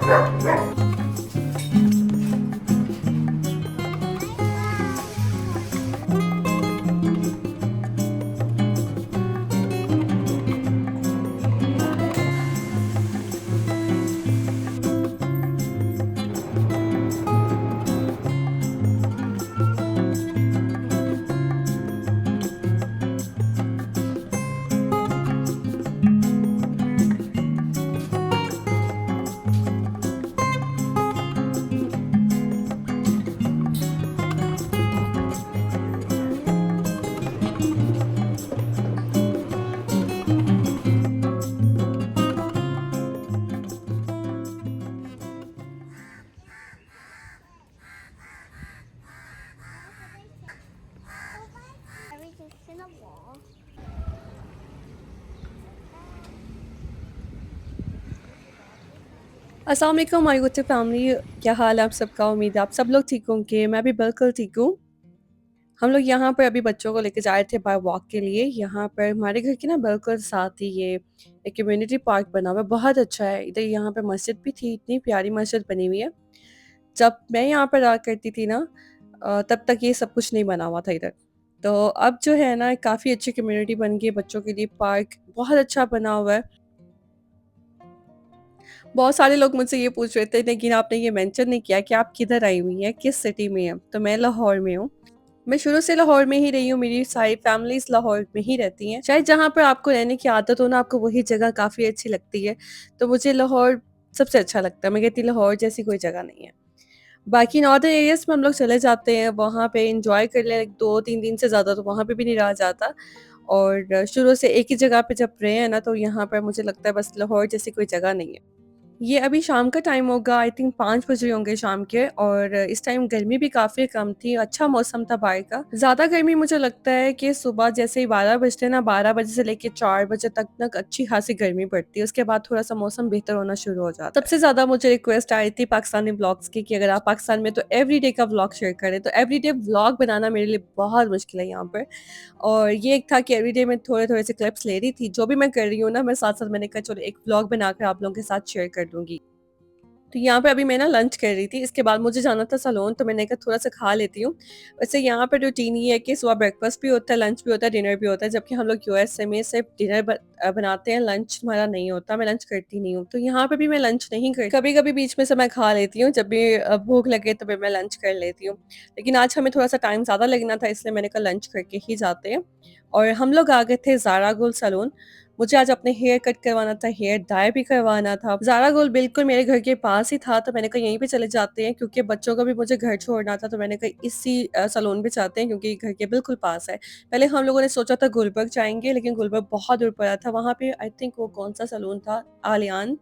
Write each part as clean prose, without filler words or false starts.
Everything's in a wall. अस्सलाम वालेकुम my YouTube family. क्या हाल है आप सबका? उम्मीद है आप सब लोग ठीक होंगे। मैं भी बिल्कुल ठीक हूँ। हम लोग यहाँ पर अभी बच्चों को लेके जा रहे थे बाय वॉक के लिए। यहाँ पर हमारे घर के ना बिल्कुल साथ ही ये एक कम्युनिटी पार्क बना हुआ है, बहुत अच्छा है। इधर यहाँ पे मस्जिद भी थी, इतनी प्यारी मस्जिद बनी हुई है। जब मैं यहाँ पर रहा करती थी ना तब तक ये सब कुछ नहीं बना हुआ था इधर। तो अब जो है ना काफ़ी अच्छी कम्युनिटी बन गई है, बच्चों के लिए पार्क बहुत अच्छा बना हुआ है। बहुत सारे लोग मुझसे ये पूछ रहे थे लेकिन आपने ये मेंशन नहीं किया कि आप किधर आई हुई हैं, किस सिटी में हैं? तो मैं लाहौर में हूँ। मैं शुरू से लाहौर में ही रही हूँ, मेरी सारी फैमिलीज़ लाहौर में ही रहती हैं। शायद जहाँ पर आपको रहने की आदत हो ना, आपको वही जगह काफ़ी अच्छी लगती है। तो मुझे लाहौर सबसे अच्छा लगता है। मैं कहती लाहौर जैसी कोई जगह नहीं है। बाकी नॉर्दर्न एरियाज़ में हम लोग चले जाते हैं, वहाँ पे एन्जॉय कर लें 2-3 दिन से ज़्यादा तो वहाँ पे भी नहीं रहा जाता। और शुरू से एक ही जगह पे जब रहे हैं ना, तो यहाँ पर मुझे लगता है बस लाहौर जैसी कोई जगह नहीं है। ये अभी शाम का टाइम होगा, आई थिंक 5 बज रहे होंगे शाम के, और इस टाइम गर्मी भी काफ़ी कम थी, अच्छा मौसम था बाहर का। ज़्यादा गर्मी मुझे लगता है कि सुबह जैसे ही 12 बजते हैं ना, 12 बजे से लेके 4 बजे तक अच्छी खासी गर्मी पड़ती है, उसके बाद थोड़ा-सा मौसम बेहतर होना शुरू हो जाता है। सबसे ज़्यादा मुझे रिक्वेस्ट आई थी पाकिस्तानी व्लॉग्स की कि अगर आप पाकिस्तान में तो एवरीडे का व्लॉग शेयर करें, तो एवरीडे व्लॉग बनाना मेरे लिए बहुत मुश्किल है यहाँ पर। और ये एक था कि एवरीडे मैं थोड़े-थोड़े से क्लिप्स ले रही थी, जो भी मैं कर रही हूँ ना, मैं साथ-साथ मैंने कहा चलो एक व्लॉग बनाकर आप लोगों के साथ शेयर कर दूँगी। तो यहाँ पे अभी मैं ना लंच कर रही थी, इसके बाद मुझे जाना था सैलून, तो मैंने कहा थोड़ा-सा खा लेती हूँ। वैसे यहाँ पे रूटीन ये है कि सुबह ब्रेकफ़ास्ट भी होता है, लंच भी होता है, डिनर भी होता है, जबकि हम लोग यूएसए में सिर्फ़ डिनर बनाते हैं, लंच हमारा नहीं होता, मैं लंच करती नहीं हूँ। तो यहाँ पे भी मैं लंच नहीं करती, कभी-कभी बीच में से मैं खा लेती हूँ, जब भी भूख लगे तभी मैं लंच कर लेती हूँ। लेकिन आज हमें थोड़ा-सा टाइम ज़्यादा लगना था, इसलिए मैंने कहा लंच करके ही जाते हैं। और हम लोग आ गए थे ज़ारा गोल्ड सैलून। मुझे आज अपने हेयर कट करवाना था, हेयर डाई भी करवाना था। ज़ारा गोल्ड बिल्कुल मेरे घर के पास ही था, तो मैंने कहा यहीं पे चले जाते हैं, क्योंकि बच्चों को भी मुझे घर छोड़ना था, तो मैंने कहा इसी सैलून पे जाते हैं क्योंकि घर के बिल्कुल पास है। पहले हम लोगों ने सोचा था गुलबर्ग जाएँगे, लेकिन गुलबर्ग बहुत दूर पड़ा था। वहाँ पे आई थिंक वो कौन-सा सैलून था, आलियान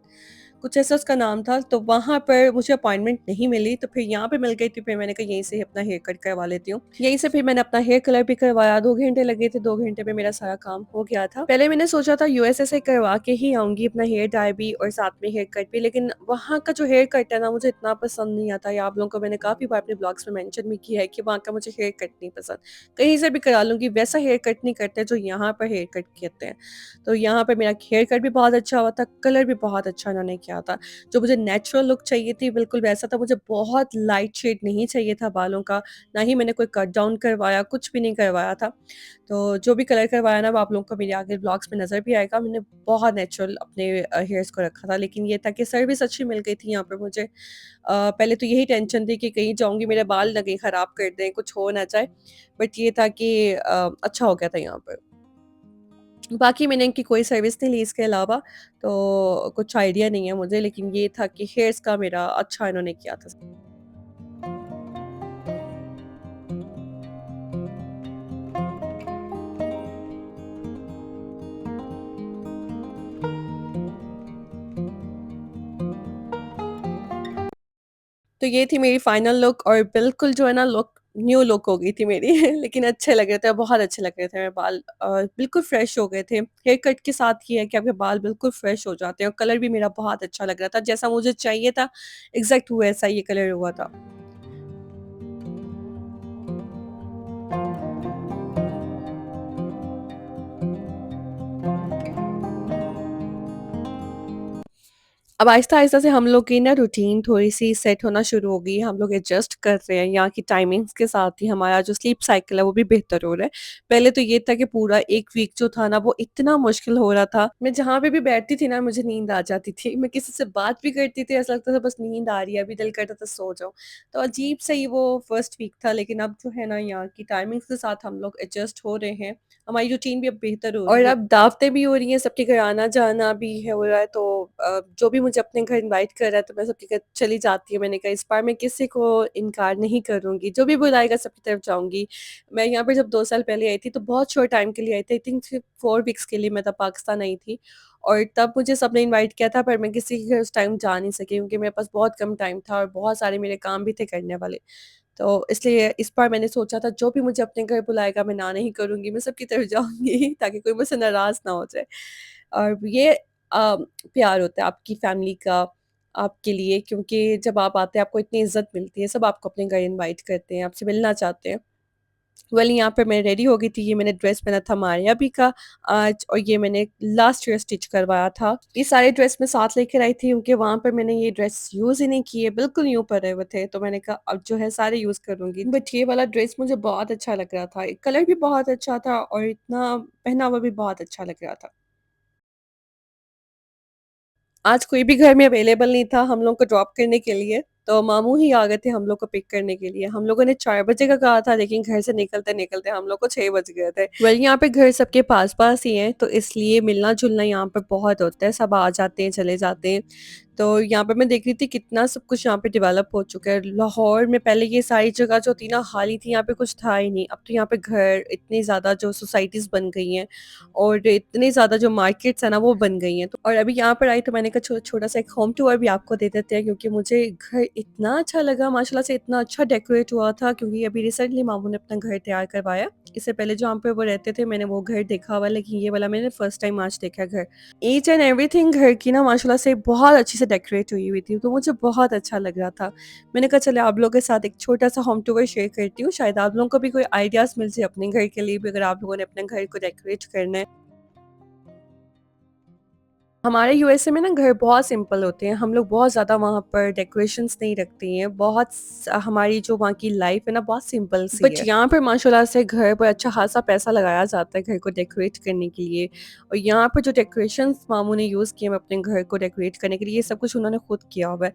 कुछ ऐसा उसका नाम था, तो वहाँ पर मुझे अपॉइंटमेंट नहीं मिली, तो फिर यहाँ पे मिल गई थी, फिर मैंने कहा यहीं से ही अपना हेयर कट करवा लेती हूँ। यहीं से फिर मैंने अपना हेयर कलर भी करवाया, 2 घंटे लगे थे, 2 घंटे में मेरा सारा काम हो गया था। पहले मैंने सोचा था यूएसए से करवा के ही आऊँगी अपना हेयर डाई भी और साथ में हेयर कट भी, लेकिन वहाँ का जो हेयर कट है ना, मुझे इतना पसंद नहीं आता। या आप लोगों को मैंने काफ़ी बार अपने ब्लॉग्स में मेंशन भी किया है कि वहाँ का मुझे हेयर कट नहीं पसंद। कहीं से भी करा लूँगी, वैसा हेयर कट नहीं करते जो यहाँ पर हेयर कट कहते हैं। तो यहाँ पे मेरा हेयर कट भी बहुत अच्छा हुआ था, कलर भी बहुत अच्छा इन्होंने किया था। जो मुझे नेचुरल लुक चाहिए थी बिल्कुल वैसा था, मुझे बहुत लाइट शेड नहीं चाहिए था बालों का, ना ही मैंने कोई कट डाउन करवाया, कुछ भी नहीं करवाया था। तो जो भी कलर करवाया ना वो आप लोगों को मेरे आगे ब्लॉग्स में नज़र भी आएगा। मैंने बहुत नेचुरल अपने हेयर्स को रखा था, लेकिन ये था कि सर्विस अच्छी मिल गई थी यहाँ पे मुझे। पहले तो यही टेंशन थी कि कहीं जाऊँगी मेरे बाल ना कहीं खराब कर दें, कुछ हो ना जाए। बट ये था कि अच्छा हो गया था यहाँ पर। बाकी मैंने इनकी कोई सर्विस नहीं ली इसके अलावा, तो कुछ आइडिया नहीं है मुझे, लेकिन ये था कि हेयर्स का मेरा अच्छा इन्होंने किया था। तो ये थी मेरी फाइनल लुक, और बिल्कुल जो है ना लुक न्यू लुक हो गई थी मेरी लेकिन अच्छे लग रहे थे, बहुत अच्छे लग रहे थे मेरे बाल, बिल्कुल फ्रेश हो गए थे। हेयर कट के साथ ये है कि आपके बाल बिल्कुल फ्रेश हो जाते हैं, और कलर भी मेरा बहुत अच्छा लग रहा था, जैसा मुझे चाहिए था, एग्ज़ैक्ट वैसा ये कलर हुआ था। अब आहिस्ता-आहिस्ता से हम लोग की ना रूटीन थोड़ी-सी सेट होना शुरू हो गई है, हम लोग एडजस्ट कर रहे हैं यहाँ की टाइमिंग्स के साथ ही हमारा जो स्लीप साइकिल है वो भी बेहतर हो रहा है। पहले तो ये था कि पूरा 1 वीक जो था ना वो इतना मुश्किल हो रहा था, मैं जहाँ पे भी बैठती थी ना मुझे नींद आ जाती थी। मैं किसी से बात भी करती थी ऐसा लगता था बस नींद आ रही है, अभी दिल करता था सो जाऊँ। तो अजीब सा ही वो फर्स्ट वीक था, लेकिन अब जो है ना यहाँ की टाइमिंग्स के साथ हम लोग एडजस्ट हो रहे हैं। हमारी रूटीन भी अब बेहतर हो रही है और अब दावतें भी हो रही हैं, सबके घर आना-जाना भी है हो रहा है, तो जो भी मुझे अपने घर इनवाइट कर रहा है तो मैं सबके घर चली जाती हूँ। मैंने कहा इस बार मैं किसी को इनकार नहीं करूँगी, जो भी बुलाएगा सबकी तरफ जाऊँगी। मैं यहाँ पे जब 2 साल पहले आई थी तो बहुत शॉर्ट टाइम के लिए आई थी, आई थिंक सिर्फ 4 वीक्स के लिए मैं तब पाकिस्तान आई थी और तब मुझे सबने इनवाइट किया था, पर मैं किसी के घर उस टाइम जा नहीं सकी क्योंकि मेरे पास बहुत कम टाइम था और बहुत सारे मेरे काम भी थे करने वाले। तो इसलिए इस बार मैंने सोचा था जो भी मुझे अपने घर बुलाएगा मैं ना नहीं करूँगी, मैं सबकी तरफ जाऊँगी ताकि कोई मुझसे नाराज़ ना हो जाए। और ये प्यार होता है आपकी फैमिली का आपके लिए, क्योंकि जब आप आते हैं आपको इतनी इज़्ज़त मिलती है, सब आपको अपने घर इनवाइट करते हैं, आपसे मिलना चाहते हैं। वेल यहाँ पे मैं रेडी हो गई थी, ये मैंने ड्रेस पहना था मारिया भी का आज और ये मैंने लास्ट ईयर स्टिच करवाया था। ये सारे ड्रेस मैं साथ लेकर आई थी क्योंकि वहाँ पर मैंने ये ड्रेस यूज़ ही नहीं किए, बिल्कुल न्यू पड़े हुए थे, तो मैंने कहा अब जो है सारे यूज़ करूँगी। बट ये वाला ड्रेस मुझे बहुत अच्छा लग रहा था, कलर भी बहुत अच्छा था और इतना पहना हुआ भी बहुत अच्छा लग रहा था। आज कोई भी घर में अवेलेबल नहीं था हम लोग को ड्रॉप करने के लिए, तो मामू ही आ गए थे हम लोग को पिक करने के लिए। हम लोगों ने 4 बजे का कहा था लेकिन घर से निकलते-निकलते हम लोग को 6 बज गए थे। वेल यहाँ पे घर सबके पास-पास ही हैं, तो इसलिए मिलना-जुलना यहाँ पे बहुत होता है, सब आ जाते हैं, चले जाते हैं। तो यहाँ पे मैं देख रही थी कितना सब कुछ यहाँ पे डेवलप हो चुका है। लाहौर में पहले ये सारी जगह जो थी ना खाली थी, यहाँ पे कुछ था ही नहीं। अब तो यहाँ पे घर इतनी ज़्यादा जो सोसाइटीज़ बन गई हैं और इतनी ज़्यादा जो मार्केट्स हैं ना वो बन गई हैं। तो और अभी यहाँ पर आई तो मैंने कहा छोटा-सा एक होम टूर भी आपको दे देते हैं, क्योंकि मुझे घर इतना अच्छा लगा, माशाल्लाह से इतना अच्छा डेकोरेट हुआ था, क्योंकि अभी रिसेंटली मामू ने अपना घर तैयार करवाया। इससे पहले जहाँ पे वो रहते थे मैंने वो घर देखा हुआ है, लेकिन ये वाला मैंने फर्स्ट टाइम आज देखा है घर। ईच एंड एवरीथिंग घर की ना माशाल्लाह से बहुत अच्छे से डेकोरेट हुई हुई थी, तो मुझे बहुत अच्छा लग रहा था। मैंने कहा चलिए आप लोगों के साथ एक छोटा-सा होम टूर शेयर करती हूँ, शायद आप लोगों को भी कोई आइडियाज़ मिल जाए अपने घर के लिए भी, अगर आप लोगों ने अपने घर को डेकोरेट करना है। हमारे यूएसए में ना घर बहुत सिंपल होते हैं, हम लोग बहुत ज़्यादा वहाँ पर डेकोरेशंस नहीं रखते हैं, बहुत हमारी जो वहाँ की लाइफ है ना बहुत सिंपल सी बट है। यहाँ पर माशाल्लाह से घर पर अच्छा खासा पैसा लगाया जाता है घर को डेकोरेट करने के लिए, और यहाँ पर जो डेकोरेशंस मामू ने यूज़ किए हैं अपने घर को डेकोरेट करने के लिए, ये सब कुछ उन्होंने खुद किया हुआ है।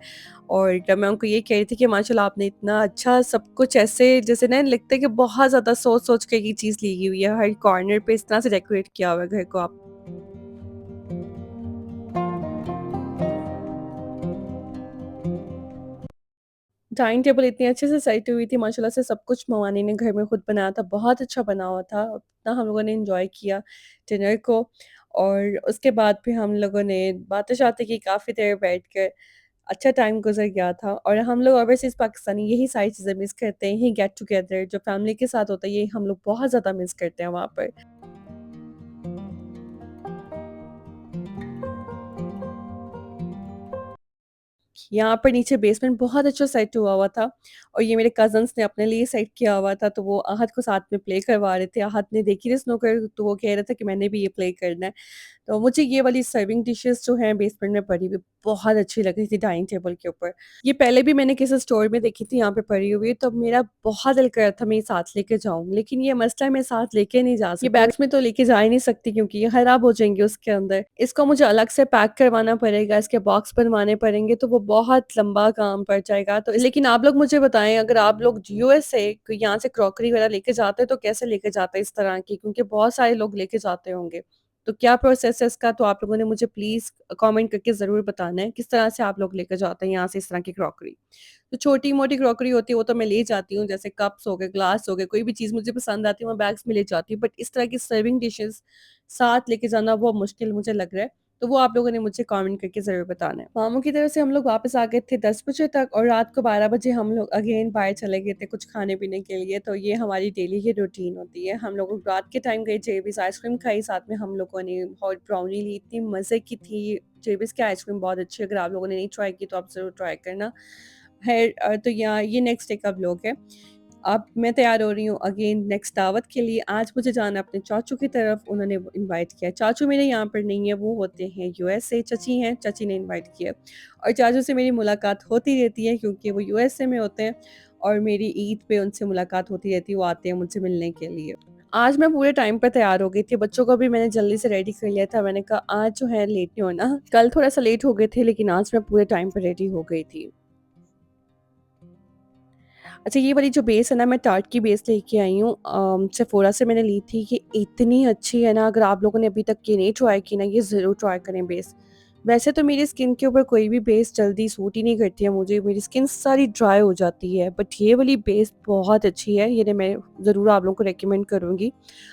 और जब मैं उनको ये कह रही थी कि माशाल्लाह आपने इतना अच्छा सब कुछ ऐसे जैसे ना लगता है कि बहुत ज़्यादा सोच सोच के ये चीज़ ली हुई है, हर कॉर्नर पे इस तरह से डेकोरेट किया हुआ है घर को आप। डाइनिंग टेबल इतनी अच्छे से सेट हुई थी माशाल्लाह से, सब कुछ मम्मी ने घर में खुद बनाया था, बहुत अच्छा बना हुआ था। इतना हम लोगों ने एन्जॉय किया डिनर को, और उसके बाद फिर हम लोगों ने बातें-शातें की काफ़ी देर बैठ कर, अच्छा टाइम गुज़र गया था। और हम लोग ओवरसीज़ पाकिस्तानी यही सारी चीज़ें मिस करते हैं, यही गेट टुगेदर जो फैमिली के साथ होता है, ये हम लोग बहुत ज़्यादा मिस करते हैं वहाँ पर। यहाँ पर नीचे बेसमेंट बहुत अच्छा सेट हुआ हुआ था, और ये मेरे कज़िन्स ने अपने लिए सेट किया हुआ था, तो वो आहद को साथ में प्ले करवा रहे थे। आहद ने देखी थी स्नूकर, तो वो कह रहा था कि मैंने भी ये प्ले करना है। तो मुझे ये वाली सर्विंग डिशेज़ जो हैं बेसमेंट में पड़ी हुई बहुत अच्छी लग रही थी डाइनिंग टेबल के ऊपर। ये पहले भी मैंने किसी स्टोर में देखी थी यहाँ पे पड़ी हुई, तो मेरा बहुत दिल कर रहा था मैं ये साथ लेके जाऊँ, लेकिन ये मसला है मैं साथ लेके नहीं जा सकती। ये बैग्स में तो लेके जा ही नहीं सकती क्योंकि ये खराब हो जाएँगे उसके अंदर। इसको मुझे अलग से पैक करवाना पड़ेगा, इसके बॉक्स बनवाने पड़ेंगे, तो वो बहुत लंबा काम पड़ जाएगा। तो लेकिन आप लोग मुझे बताएँ, अगर आप लोग यूएस से यहाँ से क्रॉकरी वगैरह लेके जाते हैं तो कैसे लेके जाते हैं इस तरह की? क्योंकि बहुत सारे लोग लेके जाते होंगे। तो क्या प्रोसेस है इसका? तो आप लोगों ने मुझे प्लीज़ कमेंट करके ज़रूर बताना है, किस तरह से आप लोग लेकर जाते हैं यहाँ से इस तरह की क्रॉकरी। तो छोटी-मोटी क्रॉकरी होती है वो तो मैं ले जाती हूँ, जैसे कप्स हो गए, ग्लास हो गए, कोई भी चीज़ मुझे पसंद आती है मैं बैग्स में ले जाती हूँ। बट इस तरह की सर्विंग डिशेज़ साथ लेके जाना वो मुश्किल मुझे लग रहा है। तो वो आप लोगों ने मुझे कमेंट करके ज़रूर बताना है। मामू की तरफ से हम लोग वापस आ गए थे 10 बजे तक, और रात को 12 बजे हम लोग अगेन बाहर चले गए थे कुछ खाने-पीने के लिए। तो ये हमारी डेली की रूटीन होती है। हम लोग रात के टाइम गए, जेबीज़ आइसक्रीम खाई, साथ में हम लोगों ने हॉट ब्राउनी ली, इतनी मज़े की थी। जेबीज़ की आइसक्रीम बहुत अच्छी है, अगर आप लोगों ने नहीं ट्राई की तो आप ज़रूर ट्राई करना। तो यहाँ ये नेक्स्ट डे का व्लॉग है। अब मैं तैयार हो रही हूँ अगेन नेक्स्ट दावत के लिए। आज मुझे जाना है अपने चाचू की तरफ, उन्होंने इनवाइट किया है। चाचू मेरे यहाँ पर नहीं है, वो होते हैं यूएसए, चची हैं, चची ने इनवाइट किया। और चाचू से मेरी मुलाकात होती रहती है क्योंकि वो यूएसए में होते हैं और मेरी ईद पे उनसे मुलाकात होती रहती है, वो आते हैं मुझसे मिलने के लिए। आज मैं पूरे टाइम पे तैयार हो गई थी, बच्चों को भी मैंने जल्दी से रेडी कर लिया था। मैंने कहा आज जो है लेट नहीं होना, कल थोड़ा-सा लेट हो गए थे लेकिन आज मैं पूरे टाइम पे रेडी हो गई थी। अच्छा, ये वाली जो बेस है ना, मैं टार्ट की बेस लेके आई हूँ, सेफोरा से मैंने ली थी। ये इतनी अच्छी है ना, अगर आप लोगों ने अभी तक ये नहीं ट्राई की ना, ये ज़रूर ट्राई करें बेस। वैसे तो मेरी स्किन के ऊपर कोई भी बेस जल्दी सूट ही नहीं करती है मुझे, मेरी स्किन सारी ड्राई हो जाती है, बट ये वाली बेस बहुत अच्छी है, ये मैं ज़रूर आप लोगों को रिकमेंड करूँगी।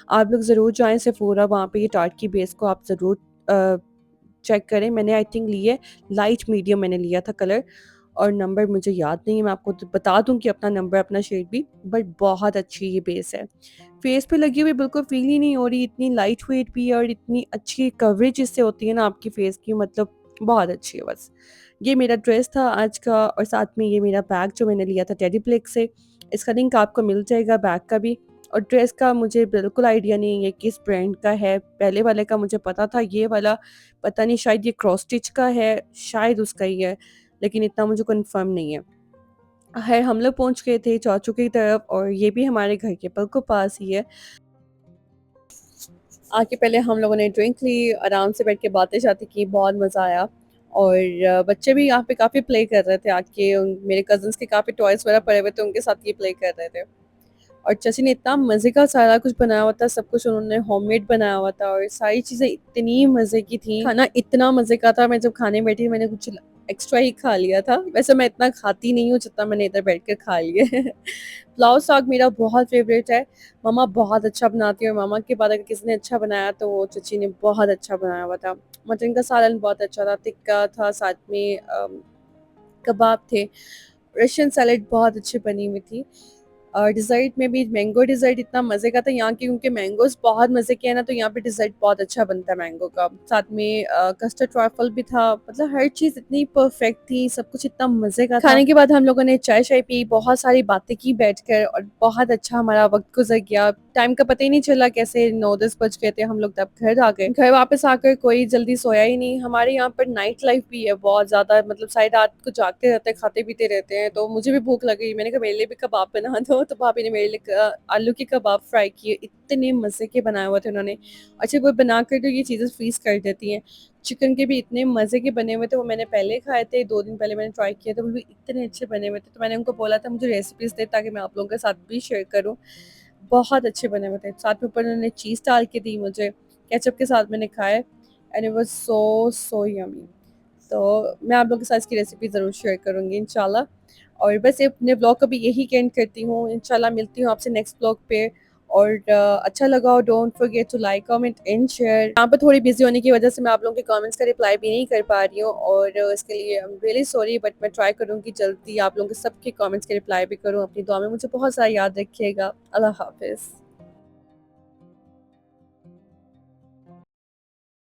आप लोग ज़रूर जाएँ सेफोरा, वहाँ पे ये टार्ट की बेस को आप ज़रूर चेक करें। मैंने आई थिंक ली है लाइट मीडियम, मैंने लिया था कलर, और नंबर मुझे याद नहीं है, मैं आपको तो बता दूँगी अपना नंबर, अपना शेड भी, बट बहुत अच्छी ये बेस है। फेस पे लगी हुई बिल्कुल फ़ील ही नहीं हो रही, इतनी लाइट वेट भी है और इतनी अच्छी कवरेज इससे होती है ना आपकी फेस की, मतलब बहुत अच्छी है बस। ये मेरा ड्रेस था आज का, और साथ में ये मेरा बैग जो मैंने लिया था टेडी प्लेक्स से, इसका लिंक आपको मिल जाएगा बैग का भी। और ड्रेस का मुझे बिल्कुल आइडिया नहीं है ये किस ब्रांड का है, पहले वाले का मुझे पता था, ये वाला पता नहीं, शायद ये क्रॉस स्टिच का है, शायद उसका ही है, लेकिन इतना मुझे कन्फर्म नहीं है। खैर, हम लोग पहुँच गए थे चाचू की तरफ, और ये भी हमारे घर के बिल्कुल पास ही है। आके पहले हम लोगों ने ड्रिंक ली, आराम से बैठ के बातें-शातें की, बहुत मज़ा आया। और बच्चे भी यहाँ पे काफ़ी प्ले कर रहे थे आके, मेरे कज़िन्स के काफ़ी टॉयज़ वगैरह पड़े हुए थे, उनके साथ ये प्ले कर रहे थे। और चाची ने इतना मज़े का सारा कुछ बनाया हुआ था, सब कुछ उन्होंने होममेड बनाया हुआ था, और सारी चीज़ें इतनी मज़े की थी। खाना इतना मज़े का था, मैं जब खाने बैठी मैंने कुछ एक्स्ट्रा ही खा लिया था। वैसे मैं इतना खाती नहीं हूँ जितना मैंने इधर बैठ कर खा लिया है। पुलाव साग मेरा बहुत फ़ेवरेट है। मम्मा बहुत अच्छा बनाती है, और मम्मा के बाद अगर किसी ने अच्छा बनाया तो वो चाची ने बहुत अच्छा बनाया हुआ था। मटन का सालन बहुत अच्छा था, टिक्का था, साथ में कबाब थे। रशियन सैलेड बहुत अच्छी बनी हुई थी। और डिज़र्ट में भी मैंगो डिज़र्ट इतना मज़े का था यहाँ के, क्योंकि मैंगोज़ बहुत मज़े के हैं ना, तो यहाँ पे डिज़र्ट बहुत अच्छा बनता है मैंगो का। साथ में कस्टर्ड ट्रफल भी था, मतलब हर चीज़ इतनी परफेक्ट थी, सब कुछ इतना मज़े का था। खाने के बाद हम लोगों ने चाय-शाय पी, बहुत सारी बातें की बैठकर, और बहुत अच्छा हमारा वक़्त गुज़र गया। टाइम का पता ही नहीं चला कैसे 9-10 बज गए थे, हम लोग तब घर आ गए। घर वापस आकर कोई जल्दी सोया ही नहीं। हमारे यहाँ पर नाइट लाइफ़ भी है बहुत ज़्यादा, मतलब सारी रात को जागते रहते हैं, खाते-पीते रहते हैं, तो मुझे भी भूख लगी। मैंने कहा मेरे लिए भी कबाब बना दो, तो भाभी ने मेरे लिए आलू के कबाब फ्राई किए, इतने मज़े के बनाए हुए थे उन्होंने। अच्छा, वो बनाकर तो ये चीज़ें फ्रीज़ कर देती हैं। चिकन के भी इतने मज़े के बने हुए थे, वो मैंने पहले खाए थे, 2 दिन पहले मैंने ट्राई किए थे, वो भी इतने अच्छे बने हुए थे। तो मैंने उनको बोला था मुझे रेसिपीज़ दें ताकि मैं आप लोगों के साथ भी शेयर करूँ। बहुत अच्छे बने हुए थे। साथ में ऊपर उन्होंने चीज़ डाल के दी मुझे, केचअप के साथ मैंने खाए, and it was so yummy. तो मैं आप लोगों के साथ इसकी रेसिपी ज़रूर शेयर करूँगी इंशाल्लाह। और बस ये अपने ब्लॉग को भी यही एंड करती हूँ। इंशाल्लाह मिलती हूँ आपसे नेक्स्ट ब्लॉग पे। और अच्छा लगा हो, don't forget to like, comment and share. यहाँ पे थोड़ी बिज़ी होने की वजह से मैं आप लोगों के कमेंट्स का रिप्लाई भी नहीं कर पा रही हूँ, और इसके लिए I am really sorry, but मैं ट्राई करूँगी जल्दी आप लोगों के सबके कमेंट्स के रिप्लाई भी करूँ। अपनी दुआ में मुझे बहुत सारा याद रखिएगा। अल्लाह हाफ़िज़।